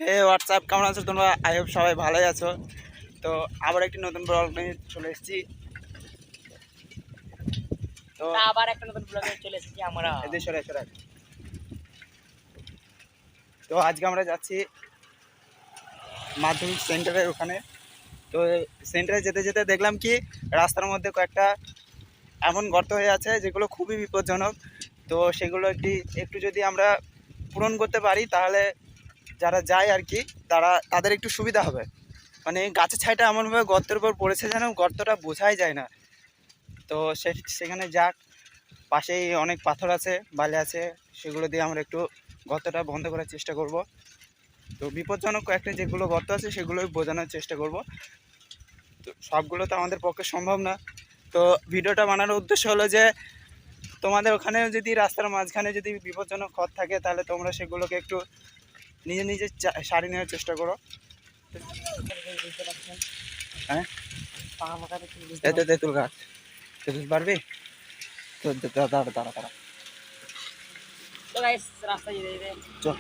হে WhatsApp, কেমন আছো তোমরা? আই হোপ সবাই ভালোই আছো। তো আবার একটি নতুন ব্লগ নিয়ে চলে এসেছি। তো আবার একটা নতুন ব্লগে চলে এসেছি আমরা। এদের সরে সরে। তো আজকে আমরা যাচ্ছি মাধ্যমিক সেন্টারের ওখানে। তো সেন্টারে যেতে যেতে দেখলাম কি রাস্তার মধ্যে কয়েকটা এমন গর্ত হয়ে আছে যেগুলো খুবই বিপজ্জনক। তো সেগুলো একটু যদি আমরা পূরণ করতে পারি তাহলে যারা যায় আর কি তাদের একটু সুবিধা হবে। মানে গাছের ছাইটা এমনভাবে গর্তের উপর পড়েছে যেন গর্তটা বোঝাই যায় না। তো সেখানে যাক, পাশেই অনেক পাথর আছে, বালি আছে, সেগুলো দিয়ে আমরা একটু গর্তটা বন্ধ করার চেষ্টা করব। তো বিপজ্জনক কয়েকটা যেগুলো গর্ত আছে সেগুলোই বোঝানোর চেষ্টা করব। তো সবগুলো তো আমাদের পক্ষে সম্ভব না। তো ভিডিওটা বানানোর উদ্দেশ্য হলো যে তোমাদের ওখানে যদি রাস্তার মাঝখানে যদি বিপজ্জনক খড় থাকে তাহলে তোমরা সেগুলোকে একটু নিজে নিজে সারিয়ে নেওয়ার চেষ্টা করো। হ্যাঁ, তেঁতুল গাছ, তেঁতুল পারবি তো? দাঁড়া দাঁড়া দাঁড়া, তো গাইস রাস্তা যেতে যেতে চল।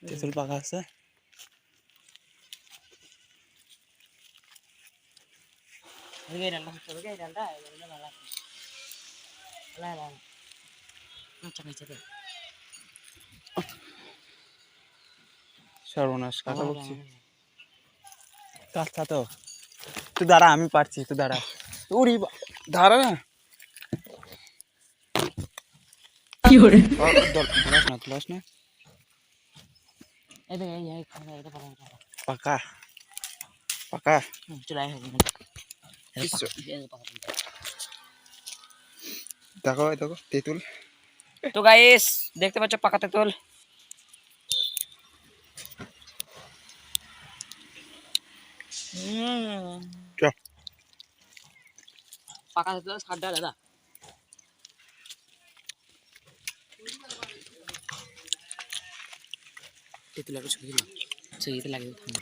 তেঁতুল পাকা আছে। এদিকে এই ডালটা হচ্ছে, ওদিকে এই ডালটা ভালো আছে। ভালো ভালো আচ্ছা নিচে দে। সর্বনাশ, কাকা বলছি। কাকা তো তুই দাঁড়া, আমি পারছি, তুই দাঁড়া। উড়ি দাঁড়া না, কি করে তুলাস না, তুলাস না। এদিকে এই খানা এটা ভালো আছে। পাকা পাকা চলে আয় হবে দেখো, দেখো তেঁতুল। তো গাইস দেখতে পাচ্ছ পাকা তেঁতুল। পাকা তেঁতুল ছাড় ডাল দাদা। তেঁতুল একটু ছুঁয়ে দিলাম, ছুঁয়ে লাগিয়ে থামবে।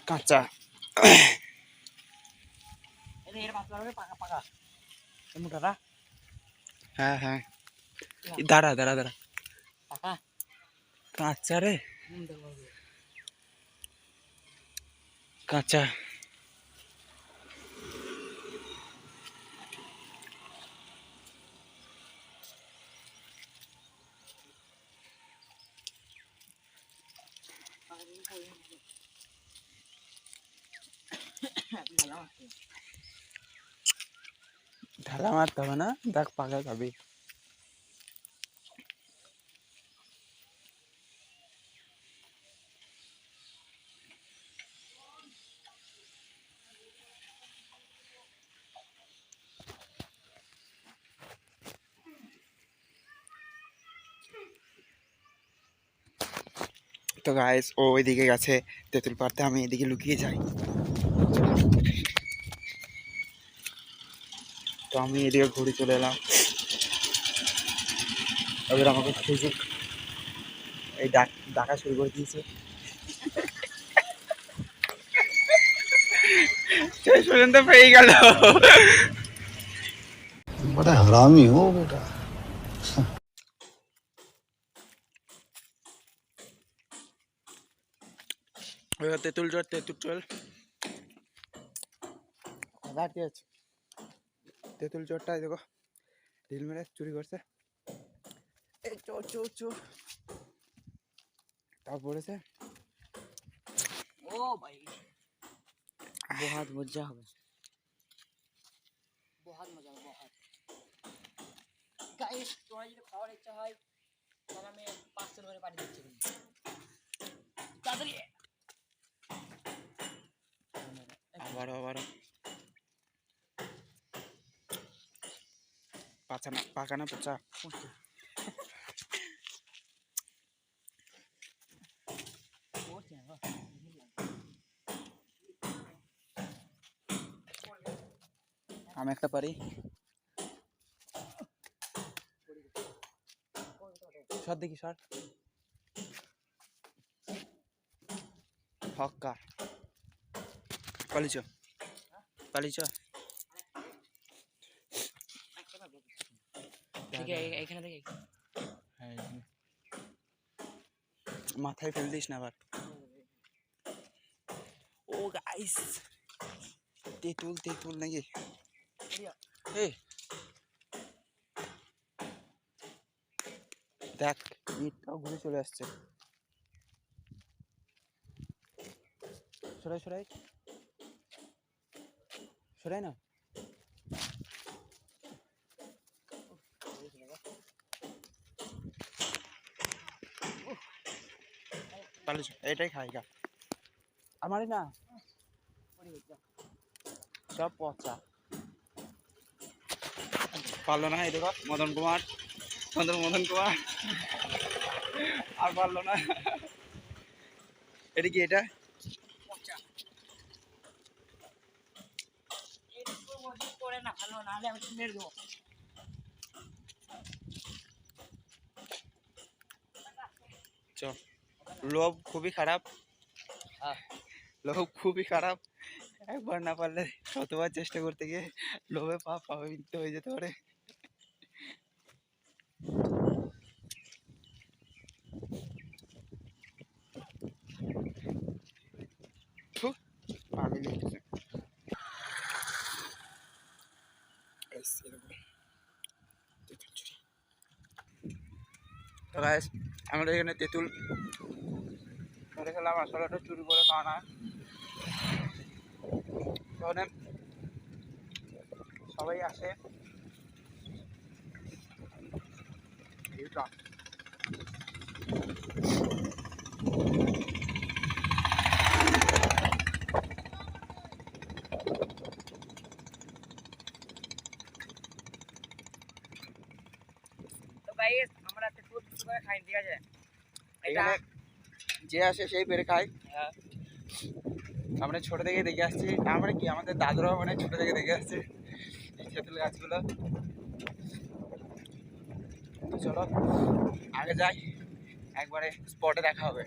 কাঁচা। এর পাতলা হবে পাকা পাকা মোটাটা। হ্যাঁ হ্যাঁ, দাঁড়া দাঁড়া দাঁড়া। পাকা কাঁচা রে, কাঁচা। ঢালা মারতে হবে না, দেখ পাকা খাবি। তো গাইস ও ওইদিকে গেছে তেঁতুল পাড়তে, আমি এদিকে লুকিয়ে যাই। তো আমি এদিকে ঘুরে চলে এলাম। এবার আমাকে খুঁজুক, এই ডাকা শুরু করে দিয়েছে। শেষ পর্যন্ত পেয়ে গেল। बड़ा हरामी हो बेटा। তেঁতুল চল, তেঁতুল চল। আবার কি আছে? তেঁতুল চোরটাই দেখো ঢিল মেরে চুরি করছে। এই চোর চোর চোর, তাও পড়েছে। ও ভাই বহুত মজা হবে, বহুত মজা হবে বহুত। গাইস তোমার যদি খাওয়ার ইচ্ছা হয় তাহলে আমি 500 করে পানি দিচ্ছি তাড়াতাড়ি। আবারও আবারও পাকা না, পাকা না পচা। আমি একটা পারি। সর দেখি সর হক্কা পালিচ পালিচ ঠিক আছে এখানে দেখি হ্যাঁ মাথায় ফেল দিস না আবার ও গাইস তেঁতুল তেঁতুল নাকি এই দেখ ইটটাও ঘুরে চলে আসছে সরাই সরাই সরাই না পালিস এটাই খাই গা আমারই না সব পচা পারলো না এই দেখো মদন কুমার মদন কুমার আর পারলো না এটা কি এটা করে না ভালো না হলে আমি মেরে দেবো চ লোভ খুবই খারাপ লোভ খুবই খারাপ একবার না পারলে শতবার চেষ্টা করতে গিয়ে লোভে পাপ পাবে মৃত্যু হয়ে যেতে পারে তো গাইস আমাদের এখানে তেঁতুল ধরে খেলাম আসলে ওটা চুরি করে খাওয়া না তাহলে সবাই আসে তো গাইস আমরা তেঁতুল করে খাই ঠিক আছে এখানে যে আসে সেই পেরে খায় হ্যাঁ আমরা ছোট থেকে দেখে আসছি আমরা কি আমাদের দাদুরাও মানে ছোট থেকে দেখে আসছে এই তেঁতুল গাছগুলো তো চলো আগে যাই একবারে স্পটে দেখা হবে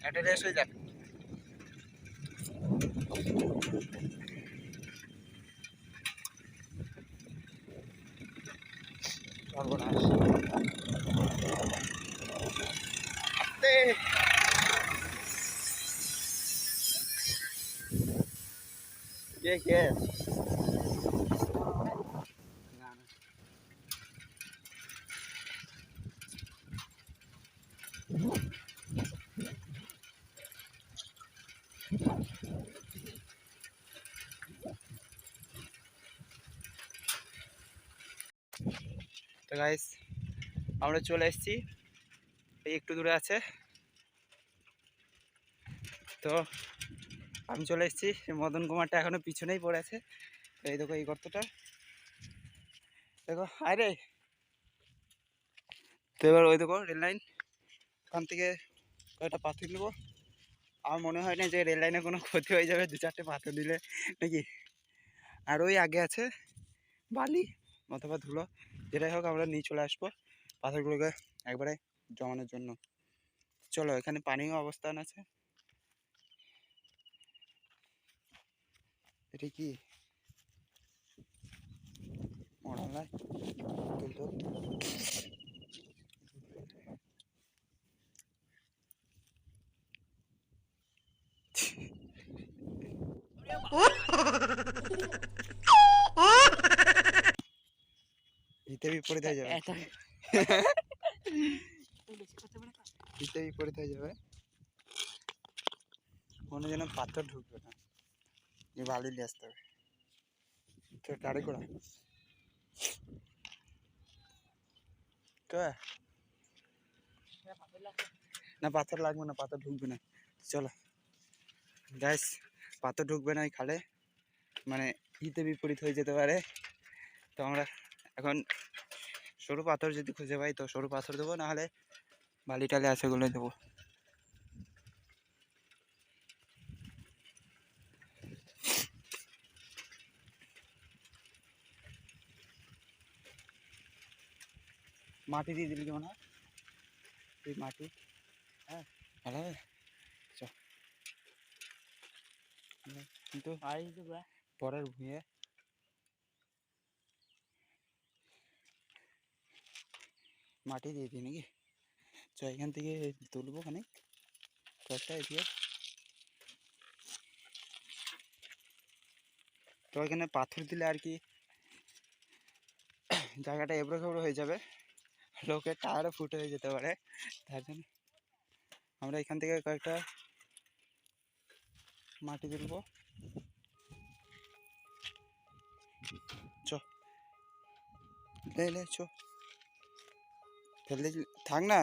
একটা রেস হয়ে যাক সর্বনাশ আস্তে কে কে না না তো গাইস আমরা চলে এসেছি এই একটু দূরে আছে তো আমি চলে এসেছি মদন কুমারটা এখনো পিছনেই পড়ে আছে এই দেখো এই গর্তটা দেখো আরে তো এবার ওই দেখো রেল লাইন ওখান থেকে কয়েকটা পাথর নেবো আমার মনে হয় না যে রেল লাইনে কোনো ক্ষতি হয়ে যাবে 2-4টে পাথর দিলে নাকি আর ওই আগে আছে বালি অথবা ধুলো যেটাই হোক আমরা নিয়ে চলে আসবো পাথরগুলোকে একবারে জমানোর জন্য চলো এখানে পানিও অবস্থান আছে এটা কি মরালাই তুলতো হিতে বিপরীত হয়ে যাবে হিতে বিপরীত হয়ে যাবে কোনো যেন পাথর ঢুকবে না এই বালি নিয়ে আসতে হবে তো গাড়ি করা না পাথর লাগবে না পাথর ঢুকবে না চলো গ্যাস পাথর ঢুকবে না এই খালে মানে হিতে বিপরীত হয়ে যেতে পারে তো আমরা এখন সরু পাথর যদি খুঁজে পাই তো সরু পাথর দেবো নাহলে বালি টালি আছে ওগুলো দেবো মাটি দিয়ে দিলি কেমন হয়? তুই মাটি, হ্যাঁ ভালো হবে। চ কিন্তু আর এই তো ব্রা পরের ভুঁয়ে মাটি দিয়ে দিই নাকি? চ এখান থেকে তুলবো খানিক কয়েকটা এদিকে। তো এখানে পাথর দিলে আর কি জায়গাটা এবড়ো খেবড়ো হয়ে যাবে, লোকের টায়ারও ফুটে হয়ে যেতে পারে। তার জন্য আমরা এখান থেকে কয়েকটা মাটি তুলবো। চ লে চ ফেললে থাক না,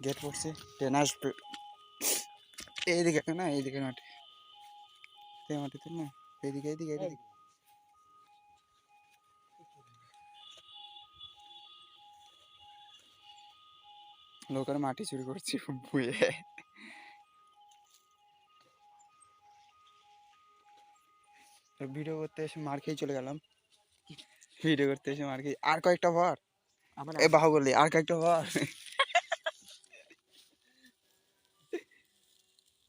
গেট পড়ছে, ট্রেন আসবে। এইদিকে না, এইদিকে মাটি, এই মাটি তুল না, এইদিকে এইদিকে এইদিকে। লোকের মাটি চুরি করছি বুয়ে। ভিডিও করতে এসে মার খেয়ে চলে গেলাম, ভিডিও করতে এসে মার খেয়ে। আর কয়েকটা ভর আমার এ বাহুবলি, আর কয়েকটা ভর।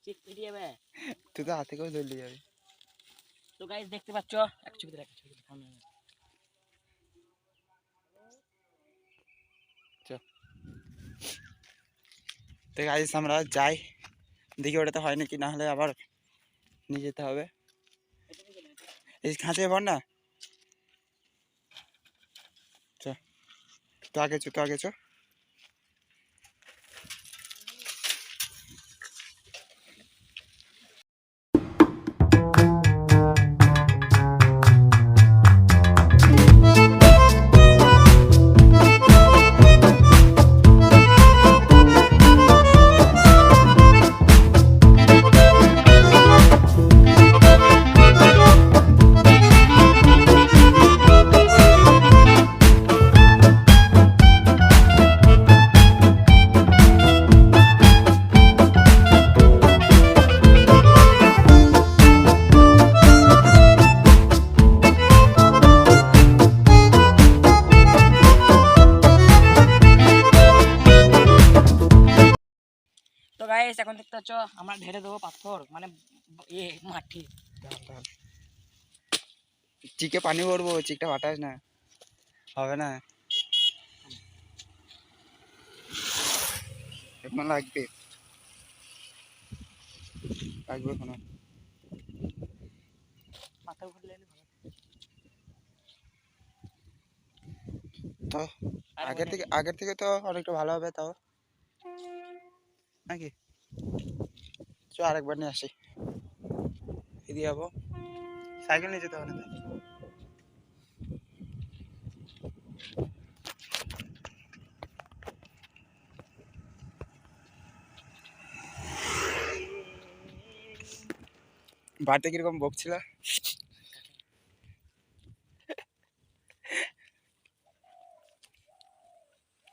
চেক পেরিয়ে যাবে। তুই তো হাতে করে ধরলে যাবে। তো গাইস দেখতে পাচ্ছ, এক ছবি দেখ, ছবি দেখ সামনে। তো গাইস আমরা যাই, দেখি ওটাতে হয় নাকি, না হলে আবার নিয়ে যেতে হবে। এই খাঁচে ভর না, চ তো আগে চ, তো আগে চ। তো গাইস এখন দেখতে পাচ্ছ আমরা ঢেলে দেবো পাথর, মানে এ মাটি। চিকে পানি ভরবো, চিকটা ফাটাস না, হবে না, এখন লাগবে, লাগবে কোনো। পাথর ঘুরলে তো আগের থেকে তো অনেকটা ভালো হবে তাও নাকি। চ আরেকবার নিয়ে আসি, এদিকে যাবো, সাইকেল নিয়ে যেতে হবে না। বাড়িতে কিরকম বকছিল?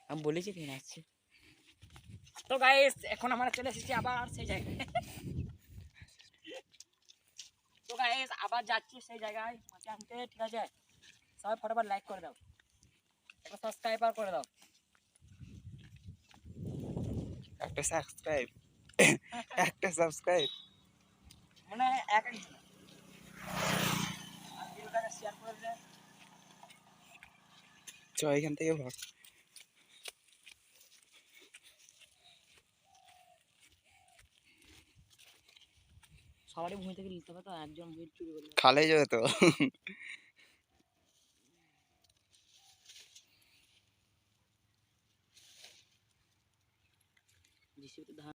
আমি বলেছি ট্রেন আসছে। তো গাইস এখন আমরা চলে এসেছি আবার সেই জায়গায়। তো গাইস আবার যাচ্ছি সেই জায়গায় মাটি আনতে, ঠিক আছে? সবাই ফটোফট লাইক করে দাও, একটা সাবস্ক্রাইবার করে দাও। একটা সাবস্ক্রাইব, একটা সাবস্ক্রাইব মানে এক এক আর ভিডিওটাকে শেয়ার করে দেন। চ এখান থেকে ভর। সবারই ভূমি থেকে নিতে হবে, তো একজন ভূমি চুরি করলে খালেই যাবে তো। জিসিবিতে ধান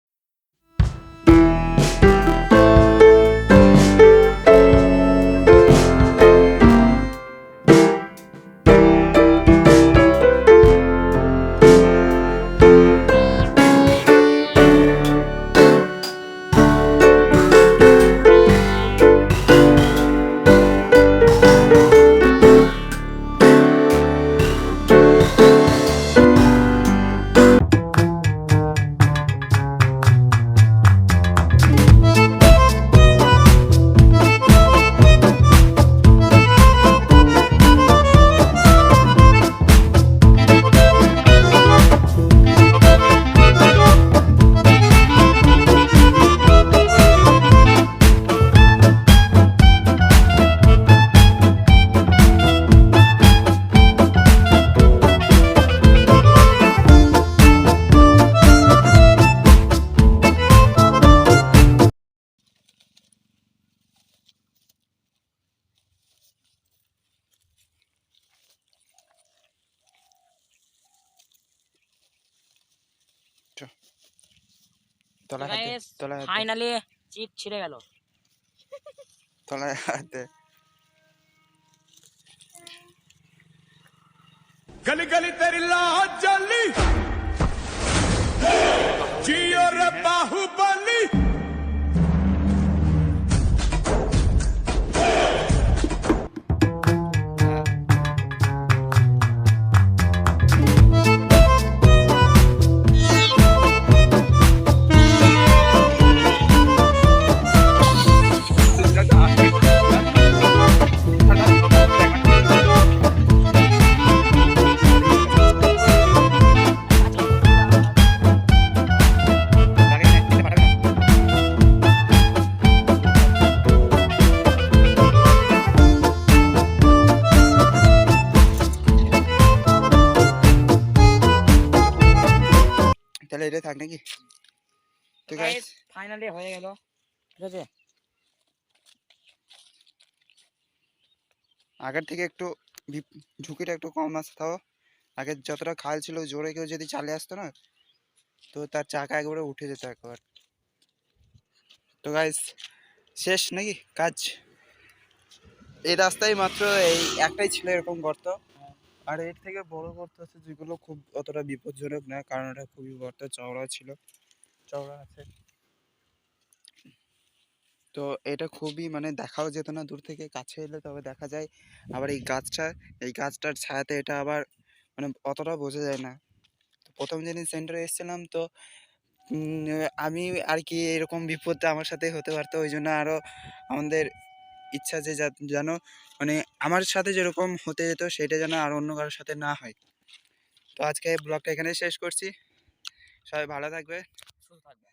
তলায় হাতে তলায় হাতে ফাইনালি চিপ ছিঁড়ে গেল। তলায় হাতে गली गली तेरी लाज जली जियो रे बाहुबली তাহলে এটা থাক নাকি? তো গাইস ফাইনালি হয়ে গেল, ঠিক আছে। আগের থেকে একটু ঝুঁকিটা একটু কম আছে, তাও আগে যতটা খাল ছিল জোরে কেউ যদি চালে আসতো না তো তার চাকা একবারে উঠে যেত একবার। তো গাইস শেষ নাকি কাজ? এই রাস্তায় মাত্র এই একটাই ছিল এরকম গর্ত, আর এর থেকে বড় গর্ত আছে যেগুলো খুব অতটা বিপজ্জনক না, কারণ এটা খুবই গর্ত চওড়া ছিল, চওড়া আছে। তো এটা খুবই মানে দেখাও যেত না দূর থেকে, কাছে এলে তবে দেখা যায়। আবার এই গাছটার ছায়াতে এটা আবার মানে অতটা বোঝা যায় না। তো প্রথম যেদিন সেন্টারে এসেছিলাম তো আমি আর কি এরকম বিপদটা আমার সাথে হতে পারতো, ওই জন্য আরও আমাদের ইচ্ছা যে যেন মানে আমার সাথে যেরকম হতে যেত সেটা যেন আর অন্য কারোর সাথে না হয়। তো আজকে ব্লগটা এখানে শেষ করছি, সবাই ভালো থাকবে, সুস্থ থাকবে।